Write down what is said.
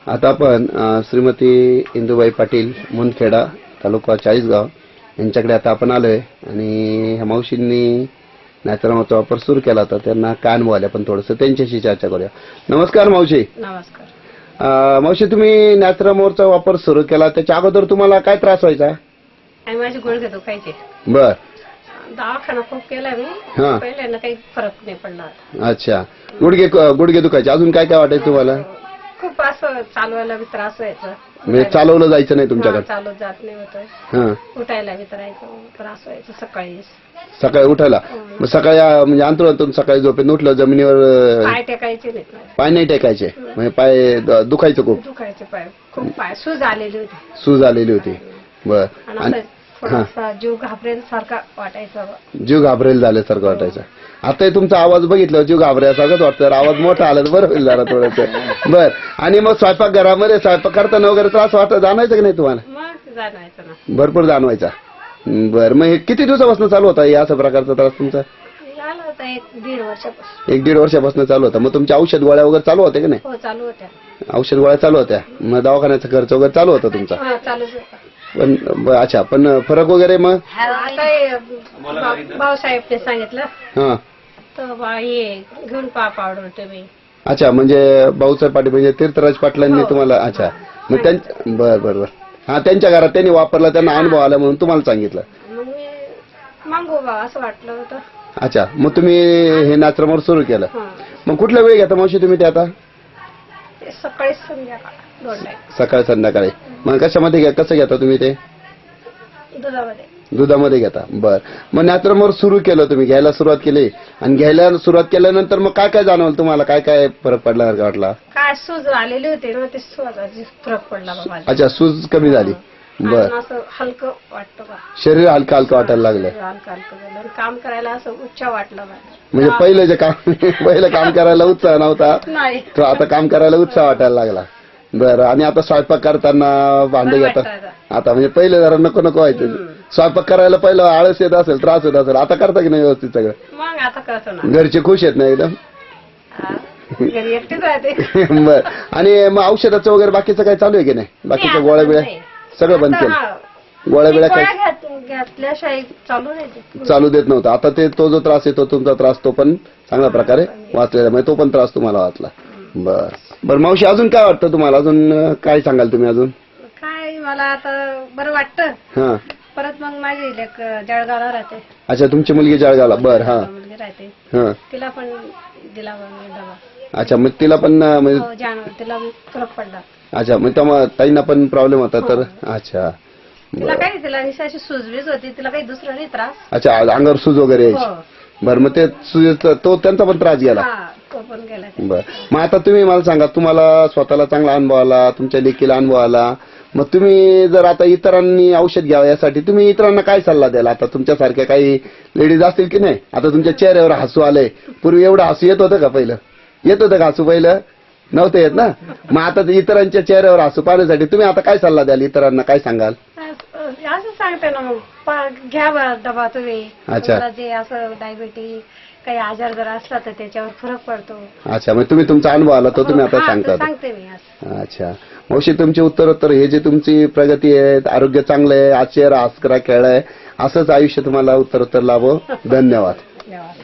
आता आपण श्रीमती इंदुबाई पाटील मुंदखेडा तालुका चाळीसगाव यांच्याकडे आता आपण आलोय आणि ह्या मावशींनी नॅचरमचा वापर सुरू केला होता. त्यांना काय अनुभव आले आपण थोडंसं त्यांच्याशी चर्चा करूया. नमस्कार मावशी. नमस्कार. मावशी, तुम्ही नॅचरमचा वापर सुरू केला त्याच्या अगोदर तुम्हाला काय त्रास व्हायचा? माझे गुडघे दुखायचे. बर. दवाखाना खूप केला मी. हा. पहिल्यांदा काही फरक नाही पडला. अच्छा. गुडघे दुखायचे. अजून काय काय वाटायचं तुम्हाला? खूप असं चालवायला बी त्रास व्हायचा. म्हणजे चालवलं जायचं नाही तुमच्याकडे? चालत जात नाही होतं. हा. उठायला बी त्रास व्हायचा सकाळी उठायला. मग सकाळी म्हणजे अंतरातून सकाळी झोपेत उठलं जमिनीवर पाय टेकायचे नाही. पाय नाही टेकायचे म्हणजे पाय दुखायचं खूप? दुखायचे पाय खूप. पाय सूज आलेली होती. सूज आलेली होती. बर. आणि थोडासा जीव घाबरेल सारखा वाटायचा. जीव घाबरेल झाल्यासारखं वाटायचं. आता तुमचा आवाज बघितला जीव घाबऱ्यासारखंच वाटतं. आवाज मोठा आला तर बरं होईल जरा थोडंसं. बर. आणि मग स्वयंपाकघरामध्ये स्वयंपाक करताना वगैरे त्रास जाणवायचा की नाही तुम्हाला? मग जाणवायचं ना. भरपूर जाणवायचा. बर. मग हे किती दिवसापासून चालू होता या अशा प्रकारचा त्रास तुमचा? झालं होतं 1-1.5 वर्षापासून. 1-1.5 वर्षापासून चालू होता. मग तुमच्या औषध गोळ्या वगैरे चालू होत्या की नाही? हो, चालू होत्या. औषध गोळ्या चालू होत्या. मग दवाखान्याचा खर्च वगैरे चालू होता तुमचा? हा, चालूच होता. पण अच्छा. पण फरक वगैरे मग? आता भाऊसाहेबने सांगितलं हा. तर हे घेऊन पावडर तुम्ही. अच्छा. म्हणजे भाऊसाहेब पाटील म्हणजे तीर्थराज पाटलांनी तुम्हाला? अच्छा. मग त्यांच्या बर बर बर. हा, त्यांच्या घरात त्यांनी वापरला, त्यांना अनुभव आला म्हणून तुम्हाला सांगितलं. मग मी मागू बा असं वाटलं होतं. अच्छा. मग तुम्ही हे नॅचरमवर सुरू केलं. हा. मग कुठला वेळ घेता मावशी तुम्ही ते आता? ते सकाळी संध्याकाळ 2 टाइम सकाळ संध्याकाळी. मग कशामध्ये कसं घेता तुम्ही ते? दुधामध्ये. दुधामध्ये घेता. बर. मग नॅचरमवर सुरू केलं तुम्ही, घ्यायला सुरुवात केली आणि घ्यायला सुरुवात केल्यानंतर मग काय काय जाणवलं तुम्हाला? काय काय फरक पडला वाटला? काय सूज आलेली होती ना, ते सूज फरक पडला बाबा. अच्छा. सूज कमी झाली. बर. असं हलकं वाटतं बा. शरीर हलकं हलकं वाटायला लागलं. हलकं झालं. काम करायला असं उत्साह वाटलं बा. म्हणजे पहिलं काम करायला उत्साह नव्हता, नाही. तो आता काम करायला उत्साह वाटायला लागला. बरं. आणि आता स्वयंपाक करताना भांडे घेता आता? म्हणजे पहिले जरा नको नको व्हायचं. स्वयंपाक करायला पहिलं आळस येत असेल, त्रास होत असेल. आता करता की नाही व्यवस्थित सगळं? मग आता करतो ना. घरचे खुश आहेत ना एकदम? घरी एकटीच राहते. बर. आणि मग औषधाचं वगैरे बाकीचं काय चालू आहे की नाही? बाकीच्या गोळ्या बिळ्या सगळं बंद केलं? गोळ्या बिळ्या काय घेतल्याशिवाय चालू देत नव्हतं. आता ते तो जो त्रास येतो तुमचा त्रास तो पण चांगल्या प्रकारे वाचलेला, म्हणजे तो पण त्रास तुम्हाला वाचला. बर बर. मावशी, अजून काय वाटतं तुम्हाला? अजून काय सांगाल तुम्ही? अजून काय मला आता बरं वाटतं. हा. परत मग माझी लेक जळगावला राहते. अच्छा. तुमची मुलगी जळगावला? बर. हा. मुलगी राहते. हा. तिला पण दिला डबा. अच्छा. मग तिला पण म्हणजे तिला फरक पडला. अच्छा. मग तेव्हा ताईंना पण प्रॉब्लेम होता तर? अच्छा. तिला काही तिला निशाची सूजबीज होती. तिला काही दुसरा नाही त्रास. अच्छा. अंगावर सूज वगैरे यायची. बरं. मग ते तो त्यांचा पण त्रास गेला? तो पण गेला. बर. मग आता तुम्ही मला सांगा, तुम्हाला स्वतःला चांगला अनुभव आला, तुमच्या लेकीला अनुभव आला. मग तुम्ही जर आता इतरांनी औषध घ्यावं यासाठी तुम्ही इतरांना काय सल्ला द्याल? आता तुमच्यासारख्या काही लेडीज असतील की नाही? आता तुमच्या चेहऱ्यावर हसू आलंय. पूर्वी एवढं हसू येत होतं का? पहिलं येत होतं का हसू? पहिलं नव्हतं येत ना. मग आता इतरांच्या चेहऱ्यावर हसू पाहण्यासाठी तुम्ही आता काय सल्ला द्याल? इतरांना काय सांगाल? असं सांगते ना, मग घ्या डबा तुम्ही. अच्छा. जे असं डायबिटीज काही आजार जर असला तर त्याच्यावर फरक पडतो. अच्छा. मग तुम्ही तुमचा अनुभव आला तो तुम्ही आता सांगता? सांगते मी. अच्छा. मावशी, तुमचे उत्तरोत्तर हे जे तुमची प्रगती आहे, आरोग्य चांगलं आहे, आज चेहरा हसकरा खेळाय, असंच आयुष्य तुम्हाला उत्तरोत्तर लाभो. धन्यवाद. धन्यवाद.